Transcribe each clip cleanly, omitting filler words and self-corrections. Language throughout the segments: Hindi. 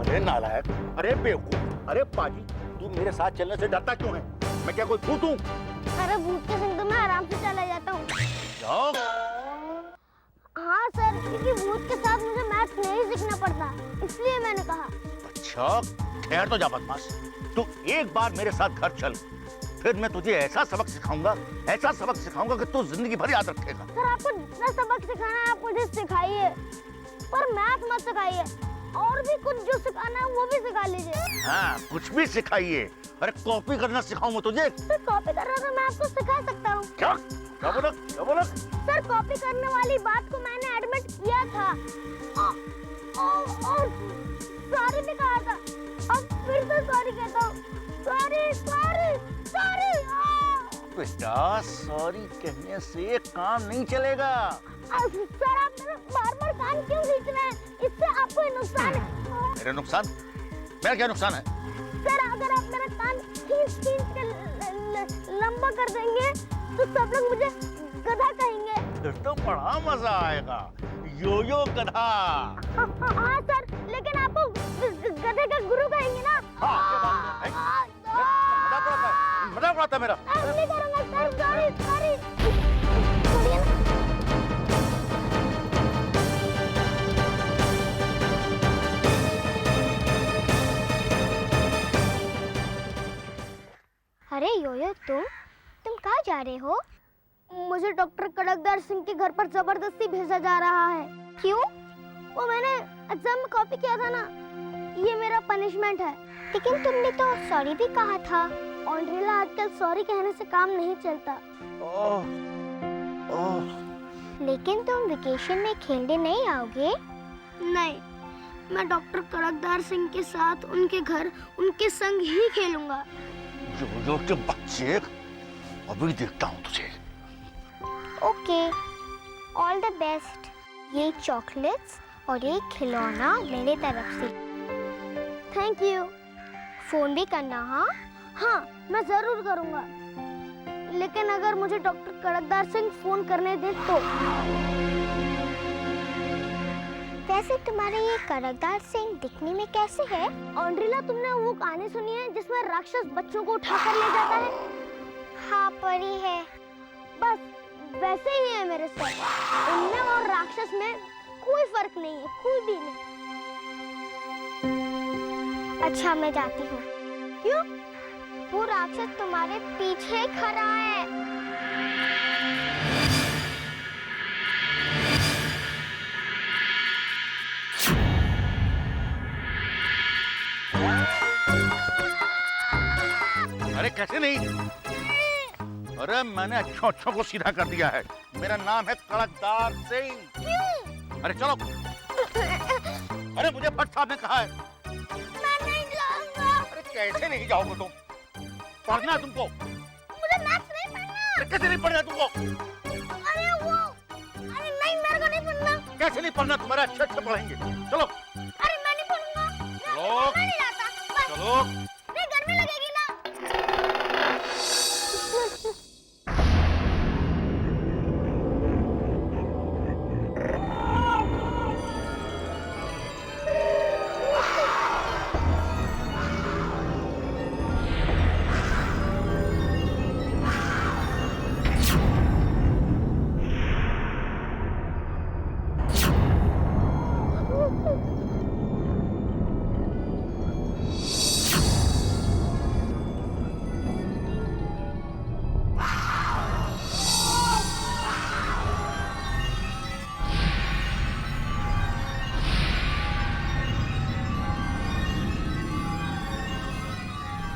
अरे नालायक, अरे बेवकूफ, अरे पाजी, तू मेरे साथ चलने से डरता क्यों है? मैं क्या कोई भूत हूँ? अरे भूत के संग तो मैं आराम से चला जाता हूँ। जाओ। हाँ सर, क्योंकि भूत के साथ मुझे मैथ नहीं सीखना पड़ता, इसलिए मैंने कहा। अच्छा, ठहर तो जा बदमाश। तू एक बार मेरे साथ घर चल, फिर मैं तुझे ऐसा सबक सिखाऊंगा कि तू जिंदगी भर याद रखेगा। सर आपको जितना सबक सिखाना है आप मुझे सिखाइए, पर मैथ मत सिखाइए। और भी कुछ जो सिखाना है वो भी सिखा लीजिए। हाँ, कुछ भी सिखाइए। अरे कॉपी करना सिखाऊं मैं तुझे? सर कॉपी करना तो मैं आपको सिखा सकता हूँ। क्या क्या बोला? सर कॉपी करने वाली बात को मैंने एडमिट किया था और सॉरी भी कहा था। अब फिर से सॉरी कहता हूँ। सॉरी। बेटा, सॉरी कहने से काम नहीं चलेगा। सर आप मेरा बार-बार कान क्यों खींच रहे हैं? इससे आपको ही नुकसान है। मेरा नुकसान? मेरा क्या नुकसान है? सर अगर आप मेरा कान खींच के लंबा कर देंगे तो सब लोग मुझे गधा कहेंगे। फिर तो बड़ा मजा आएगा। यो गधा। हाँ सर, लेकिन आपको गधे का गुरु कहेंगे ना? मजाक उड़ाता है मेरा। नहीं करूँगा सर, सॉरी। अरे योयो, तुम कहाँ जा रहे हो? मुझे डॉक्टर कड़कदार सिंह के घर पर जबरदस्ती भेजा जा रहा है। क्यों? वो मैंने एग्जाम में कॉपी किया था ना, ये मेरा पनिशमेंट है। लेकिन तुमने तो सॉरी भी कहा था। ऑन्ड्रेला, आजकल सॉरी कहने से काम नहीं चलता। लेकिन तुम वेकेशन में खेलने नहीं आओगे? नहीं, मैं डॉक्टर कड़कदार सिंह के साथ उनके घर उनके संग ही खेलूंगा। यो के बच्चे, अभी देखता हूँ तुझे। Okay, all the best. ये चॉकलेट्स और ये खिलौना मेरे तरफ से। Thank you. फोन भी करना। हाँ, मैं जरूर करूँगा। लेकिन अगर मुझे डॉक्टर कड़कदार सिंह फोन करने दे तो। वैसे तुम्हारे ये कड़कदार सिंह दिखने में कैसे है? ऑन्ड्रेला, तुमने वो कहानी सुनी है जिसमें राक्षस बच्चों को उठाकर ले जाता है? हाँ, पढ़ी है। बस वैसे ही है मेरे साथ। उनमें और राक्षस में कोई फर्क नहीं है, कोई भी नहीं। अच्छा, मैं जाती हूँ। क्यों? वो राक्षस तुम्हारे पीछे खड़ा है। अरे कैसे नहीं? अरे मैंने अच्छों को सीधा कर दिया है। मेरा नाम है कड़कदार सिंह। अरे चलो। अरे मुझे भट्ट साहब ने कहा है। मैं नहीं जाऊंगा। अरे कैसे नहीं जाओगे तुम? पढ़ना तुमको। मुझे मैथ्स नहीं पढ़ना। अरे कैसे नहीं पढ़ना तुमको? अरे नहीं, मेरे को नहीं पढ़ना। कैसे नहीं पढ़ना? तुम्हारे अच्छे पढ़ेंगे। चलो। अरे मैं नहीं पढ़ूंगा। चलो। मैं नहीं जाता। चलो। नहीं, गर्मी लगेगी ना।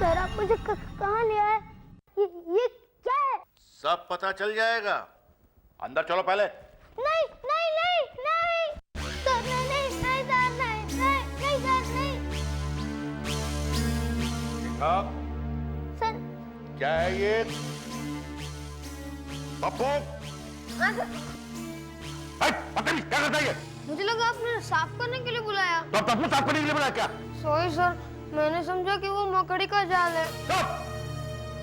सर, आप मुझे कहाँ ले आए? ये क्या है? सब पता चल जाएगा। अंदर चलो पहले। नहीं। सर, नहीं सर। सर, क्या है ये? पप्पू, क्या करता है ये? मुझे लगा आपने साफ करने के लिए बुलाया। तो पप्पू साफ करने के लिए बुलाया क्या? सॉरी सर, मैंने समझा कि वो मकड़ी का जाल है।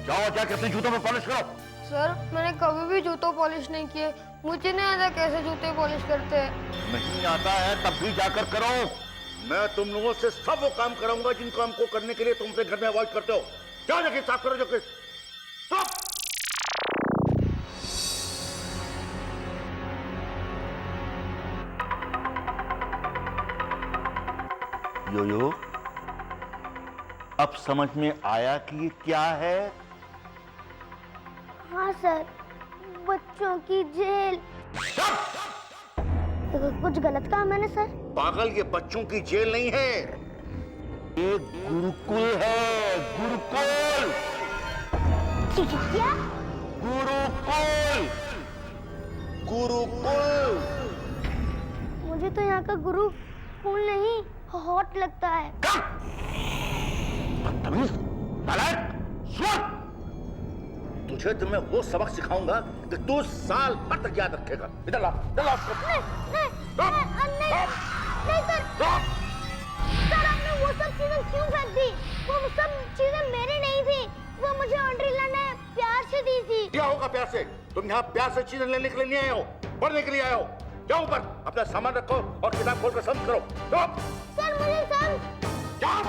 जाओ जाके अपने जूतों में पॉलिश करो। सर, मैंने कभी भी जूतों पॉलिश नहीं किए। मुझे नहीं आता कैसे जूते पॉलिश करते हैं। नहीं आता है तब भी जाकर करो, मैं तुम लोगों से सब वो काम कराऊंगा जिन काम को करने के लिए तुम अपने घर में अवॉइड करते हो। क्या जाके साफ करो जाके। स्टॉप। यो अब समझ में आया कि ये क्या है? हाँ सर, बच्चों की जेल। कुछ गलत कहा मैंने सर? पागल, ये बच्चों की जेल नहीं है, ये गुरुकुल है। गुरुकुल। क्या? गुरुकुल। गुरुकुल। मुझे तो यहाँ का गुरु कुल नहीं हॉट लगता है। बदतमीज, नालायक, सुअर। तुझे तो मैं वो सबक सिखाऊंगा कि तू साल भर तक याद रखेगा। इधर ला, इधर ला। नहीं सर। सर आपने वो सब चीजें क्यों फेंक दी? वो सब चीजें मेरी नहीं थी, वो मुझे ऑन्ड्रिला ने प्यार से दी थी। क्या होगा प्यार से? तुम यहाँ प्यार से चीजें लेने के लिए नहीं आए हो, पढ़ने के लिए आए हो। जाओ ऊपर, अपना सामान रखो और किताब खोल कर समझ करो। सर मुझे समझ। जाओ।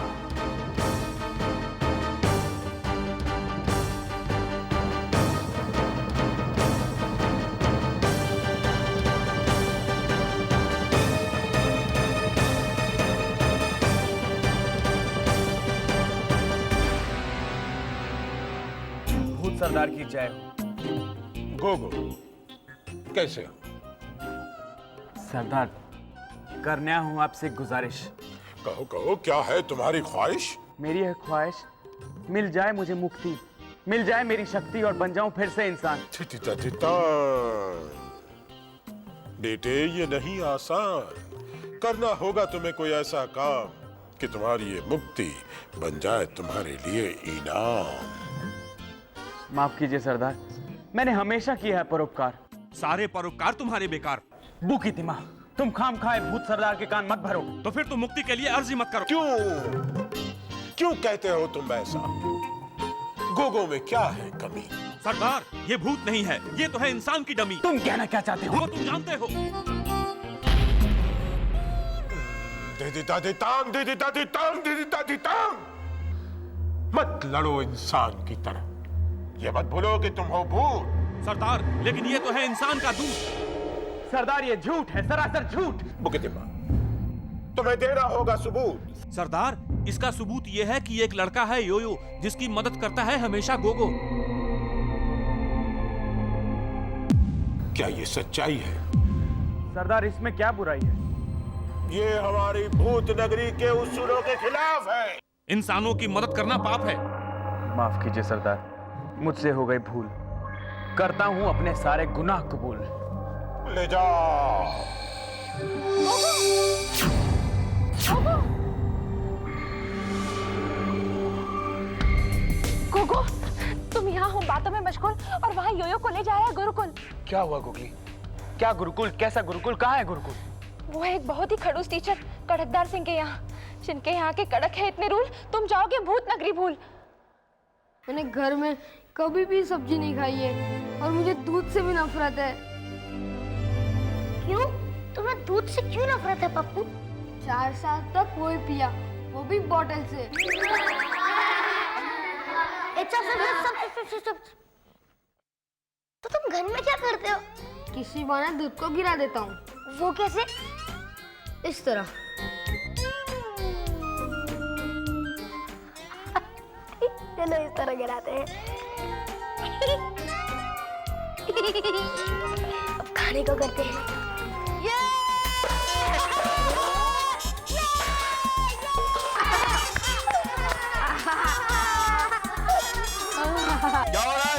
सरदार की जय हो। गोगो, कैसे हो? सरदार, करने आया हूं आपसे गुजारिश। कहो कहो, क्या है तुम्हारी ख्वाहिश? मेरी है ख्वाहिश, मिल जाए मुझे मुक्ति, मिल जाए मेरी शक्ति और बन जाऊं फिर से इंसान। थिता बेटे, ये नहीं आसान। करना होगा तुम्हें कोई ऐसा काम कि तुम्हारी ये मुक्ति बन जाए तुम्हारे लिए इनाम। माफ कीजिए सरदार, मैंने हमेशा किया है परोपकार। सारे परोपकार तुम्हारे बेकार। बुकी तिमा, तुम खाम खाए भूत सरदार के कान मत भरो। तो फिर तुम मुक्ति के लिए अर्जी मत करो। क्यों कहते हो तुम ऐसा? गोगो में क्या है कमी? सरदार, ये भूत नहीं है, ये तो है इंसान की डमी। तुम कहना क्या चाहते हो? वो तुम जानते हो। दे तांग। मत लड़ो इंसान की तरह। ये मत भूलो कि तुम हो भूत। सरदार, लेकिन ये तो है इंसान का दूध। सरदार, ये झूठ है, सरासर झूठ। बुकितिमा, तुम्हें देना होगा सबूत। सरदार, इसका सबूत ये है कि एक लड़का है योयो, जिसकी मदद करता है हमेशा गोगो। क्या ये सच्चाई है? सरदार, इसमें क्या बुराई है? ये हमारी भूत नगरी के उसूलों के खिलाफ है। इंसानों की मदद करना पाप है। माफ कीजिए सरदार, मुझसे हो गई भूल। करता हूं अपने सारे गुनाह कबूल। ले जाओ। गोगो, तुम यहाँ हो बातों में मशगूल और वहाँ योयो को ले जा रहा है गुरुकुल। क्या हुआ गुगली? क्या गुरुकुल? कैसा गुरुकुल? कहाँ है गुरुकुल? वो है एक बहुत ही खड़ूस टीचर कड़कदार सिंह के यहाँ, जिनके यहाँ के कड़क है इतने रूल, तुम जाओगे भूत नगरी भूल। मैंने घर में कभी भी सब्जी नहीं खाई है और मुझे दूध से भी नफरत है। क्यों? तुम्हें दूध से क्यों नफरत है पप्पू? 4 साल तक वही पिया, वो भी बोतल से। सब। तो तुम घर में क्या करते हो? किसी बहाने दूध को गिरा देता हूँ। वो कैसे? इस तरह। चलो इस तरह गिराते हैं। अब खाने को करते हैं। क्या हो रहा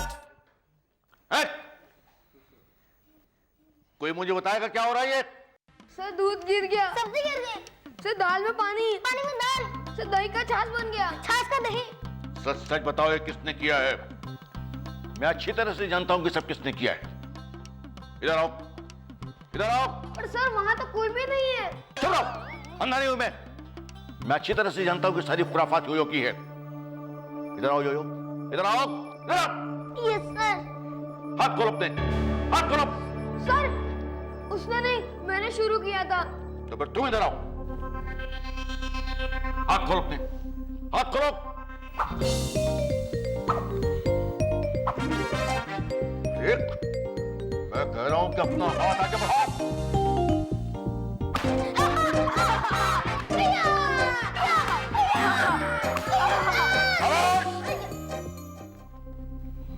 है? कोई मुझे बताएगा क्या हो रहा है? ये सर दूध गिर गया। सब्जी गिर गई। सर दाल में पानी। पानी में दाल। सर दही का छाछ बन गया। छाछ का दही। सच सच बताओ, ये किसने किया है? मैं अच्छी तरह से जानता हूं कि सब किसने किया है। इधर आओ, इधर आओ। पर सर वहाँ तो कोई भी नहीं है। चुप रहो, अंधा नहीं हूं मैं अच्छी तरह से जानता हूं कि सारी खुराफात योयो की है। इधर आओ योयो, इधर आओ, इधर आओ। Yes sir. हाथ खोलो अपने, हाथ खोलो। सर उसने नहीं, मैंने शुरू किया था। तो फिर तुम इधर आओ। हाथ खोलो अपने, हाथ खोलो। देख, मैं कह रहा हूं कि अपना हाथ आगे बढ़ाओ।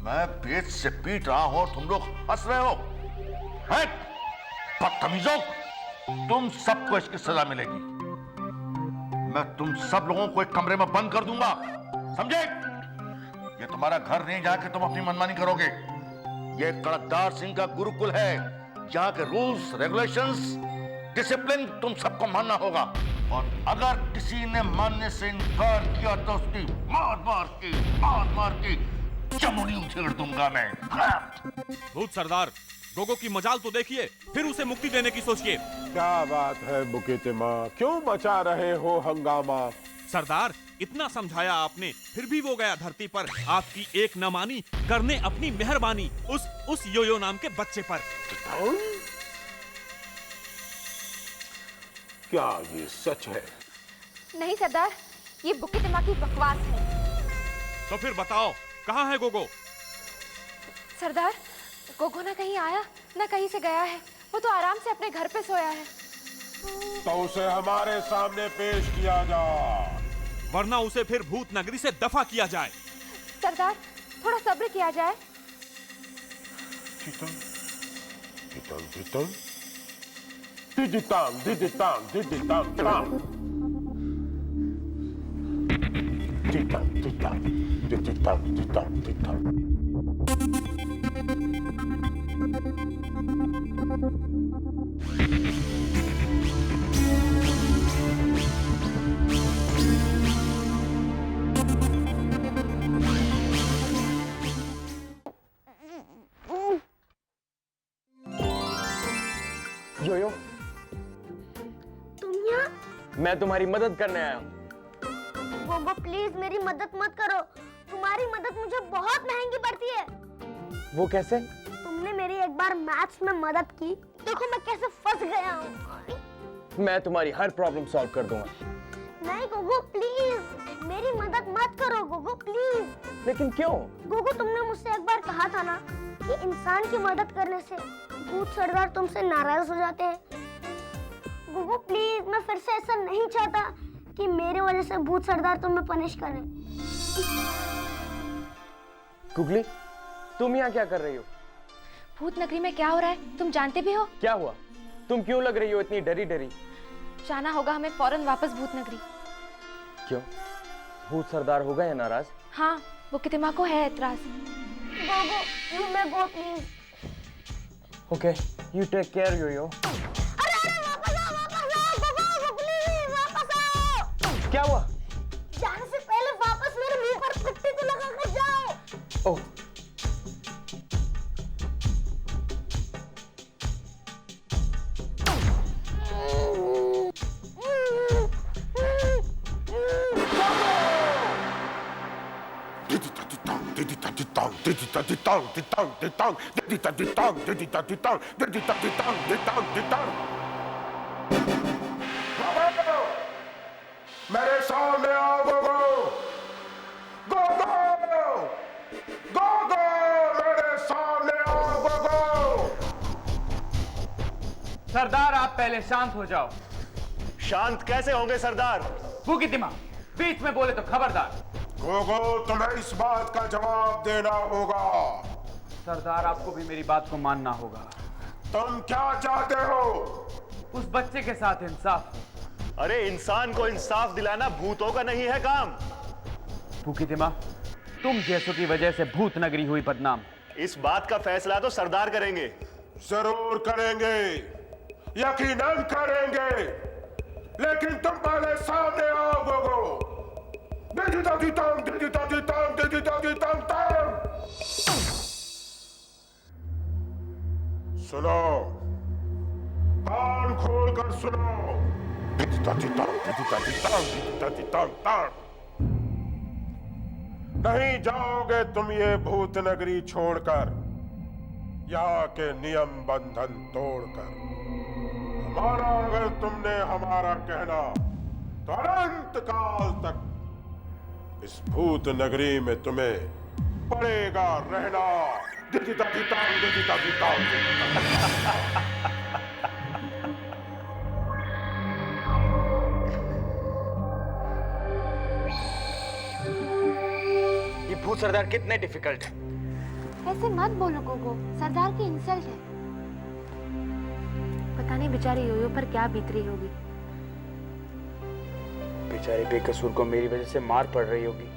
मैं पेट से पीट रहा हूं और तुम लोग हंस रहे हो, हैं? बदतमीजों, तुम सबको इसकी सजा मिलेगी। मैं तुम सब लोगों को एक कमरे में बंद कर दूंगा, समझे? ये तुम्हारा घर नहीं जहां के तुम अपनी मनमानी करोगे। ये कड़कदार सिंह का गुरुकुल है, यहाँ के रूल्स रेगुलेशंस डिसिप्लिन तुम सबको मानना होगा। और अगर किसी ने मानने से इनकार किया तो उसकी मार की चमड़ी उछेड़ दूंगा मैं। भूत सरदार, गोगो की मजाल तो देखिए, फिर उसे मुक्ति देने की सोचिए। क्या बात है मुकेतिमा, क्यों मचा रहे हो हंगामा? सरदार, इतना समझाया आपने, फिर भी वो गया धरती पर। आपकी एक न मानी, करने अपनी मेहरबानी उस योयो नाम के बच्चे पर। क्या ये सच है? नहीं सरदार, ये बुकितिमा की बकवास है। तो फिर बताओ, कहाँ है गोगो? सरदार, गोगो ना कहीं आया ना कहीं से गया है। वो तो आराम से अपने घर पे सोया है। तो उसे हमारे सामने पेश किया जाए, वरना उसे फिर भूत नगरी से दफा किया जाए। सरदार, थोड़ा सब्र किया जाए। Titang, titang, titang, titang, titang, titang, titang, titang, titang, titang, titang. Yo Yo, तुम यहाँ? मैं तुम्हारी मदद करने आया हूँ। गोगो प्लीज मेरी मदद मत करो, तुम्हारी मदद मुझे बहुत महंगी पड़ती है। वो कैसे? तुमने मेरी एक बार मैथ्स में मदद की, देखो मैं कैसे फंस गया हूँ। मैं तुम्हारी हर प्रॉब्लम सॉल्व कर दूंगा। नहीं गोगो प्लीज मेरी मदद मत करो गोगो प्लीज। लेकिन क्यों? गोगो तुमने मुझसे एक बार कहा था ना कि इंसान की मदद करने से भूत सरदार तुमसे नाराज हो जाते हैं। गोगो प्लीज, मैं फिर से ऐसा नहीं चाहता कि मेरे वजह से भूत सरदार तुम्हें पनिश करें। गुगली, तुम यहाँ क्या कर रही हो? भूत नगरी में क्या हो रहा है तुम जानते भी हो? क्या हुआ? तुम क्यों लग रही हो इतनी डरी डरी? जाना होगा हमें फौरन वापस भूत नगरी। क्यों? भूत सरदार हो गए हैं नाराज? हाँ, वो कितिमा को है एतराज। Go go you may go please. Okay, you take care योयो। अरे अरे वापस आओ गोगो प्लीज वापस आओ। क्या हुआ? जाने से पहले वापस मेरे मुंह पर पट्टी तो लगा कर जाओ। ओह, मेरे सामने आओ गोगो, गोगो, गोगो, मेरे सामने आओ गोगो। सरदार आप पहले शांत हो जाओ। शांत कैसे होंगे सरदार? बुकितिमा, बीच में बोले तो खबरदार। गोगो, तुम्हें इस बात का जवाब देना होगा। सरदार आपको भी मेरी बात को मानना होगा। तुम क्या चाहते हो? उस बच्चे के साथ इंसाफ। अरे इंसान को इंसाफ दिलाना भूतों का नहीं है काम। बुकितिमा, तुम जैसों की वजह से भूत नगरी हुई बदनाम। इस बात का फैसला तो सरदार करेंगे। जरूर करेंगे, यकीनन करेंगे, लेकिन तुम पहले सामने आओ गोगो। सुनो, कान खोलकर सुनो। नहीं जाओगे तुम ये भूत नगरी छोड़कर, यहाँ के नियम बंधन तोड़कर। माना अगर तुमने हमारा कहना तो अनंत काल तक इस भूत नगरी में तुम्हें पड़ेगा रहना। दिखिता दिता दिखिता दिता। ये भूत सरदार कितने डिफिकल्ट है। ऐसे मत बोलो गोगो, सरदार की इंसल्ट है। पता नहीं बेचारे योयो पर क्या बीत रही होगी। बेचारे बेकसूर को मेरी वजह से मार पड़ रही होगी।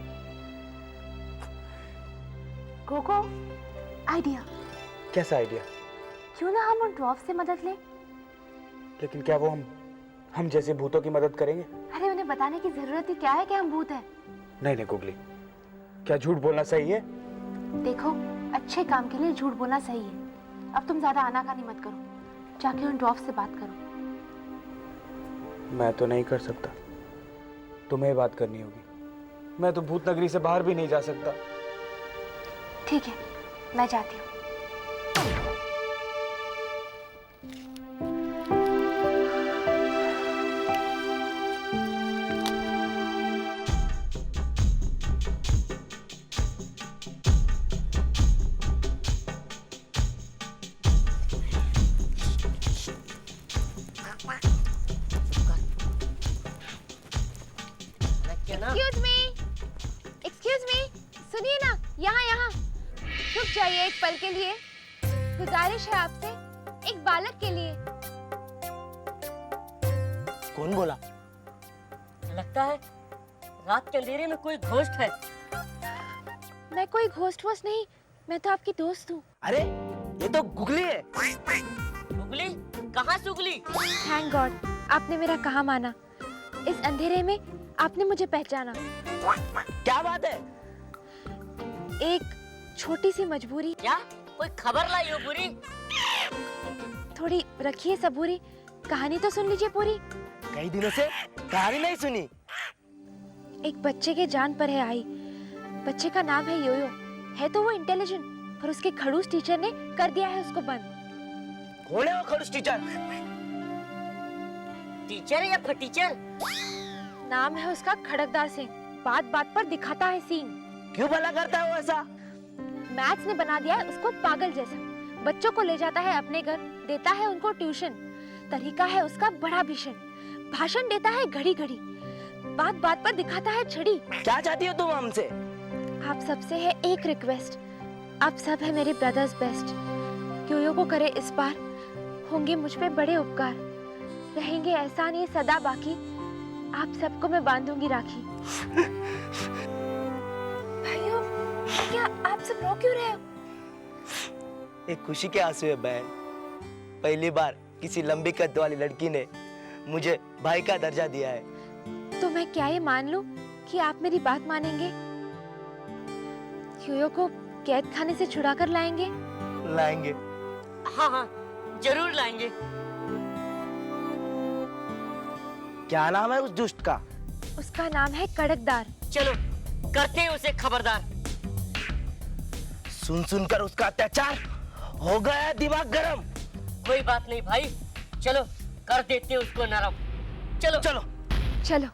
गोगो, आइडिया। कैसा आइडिया? क्यों ना हम उन ड्वार्फ से मदद लें? लेकिन क्या वो हम जैसे भूतों की मदद करेंगे? अरे उन्हें बताने की जरूरत ही क्या है कि हम भूत हैं। नहीं नहीं गुगली, क्या झूठ बोलना सही है? देखो, अच्छे काम के लिए झूठ बोलना सही है। अब तुम ज्यादा आनाकानी मत करो, जाके उन ड्वार्फ से बात करो। मैं तो नहीं कर सकता, तुम्हें बात करनी होगी। मैं तो भूत नगरी से बाहर भी नहीं जा सकता। ठीक है, मैं जाती हूँ। एक्सक्यूज मी, सुनिए ना, यहाँ रुक जाइए एक पल के लिए। गुजारिश है आपसे, एक बालक के लिए। कौन बोला? लगता है रात के अंधेरे में कोई घोस्ट है। मैं कोई घोस्ट वोस्ट नहीं, मैं तो आपकी दोस्त हूँ। अरे ये तो गुगली है। गुगली? कहाँ से गुगली? थैंक गॉड, आपने मेरा कहा माना। इस अंधेरे में आपने मुझे पहचाना। क्या बात है? एक छोटी सी मजबूरी। क्या कोई खबर लाई हो बुरी? थोड़ी रखिए सबूरी, कहानी तो सुन लीजिए पूरी। कई दिनों से कहानी नहीं सुनी। एक बच्चे के जान पर है आई। बच्चे का नाम है योयो। है तो वो इंटेलिजेंट, पर उसके खड़ूस टीचर ने कर दिया है उसको बंद। कौन है वो खड़ूस टीचर? टीचर या फटीचर? नाम है उसका खड़कदार सिंह। बात बात पर दिखाता है सीन। क्यों भला करता है वो ऐसा? मैथ्स ने बना दिया है उसको पागल जैसा। बच्चों को ले जाता है अपने घर, देता है उनको ट्यूशन। तरीका है उसका बड़ा भीषण, भाषण देता है घड़ी घड़ी, बात बात पर दिखाता है छड़ी। क्या चाहती हो तुम हमसे? आप सबसे है एक रिक्वेस्ट, आप सब है मेरे ब्रदर्स बेस्ट। योयो को करे इस बार, होंगे मुझ पे बड़े उपकार। रहेंगे एहसान ये सदा बाकी, आप सबको मैं बांधूंगी राखी। भाइयों, क्या आप सब रो क्यों रहे हो? एक खुशी के आंसू है बहन। पहली बार किसी लंबी कद वाली लड़की ने मुझे भाई का दर्जा दिया है। तो मैं क्या ये मान लूं कि आप मेरी बात मानेंगे? योयो को कैद खाने से छुड़ा कर लाएंगे? लाएंगे। हाँ हाँ, जरूर लाएंगे। क्या नाम है उस दुष्ट का? उसका नाम है कड़कदार। चलो करते हैं उसे खबरदार। सुन सुनकर उसका अत्याचार हो गया दिमाग गरम। कोई बात नहीं भाई, चलो कर देते हैं उसको नरम। चलो चलो चलो।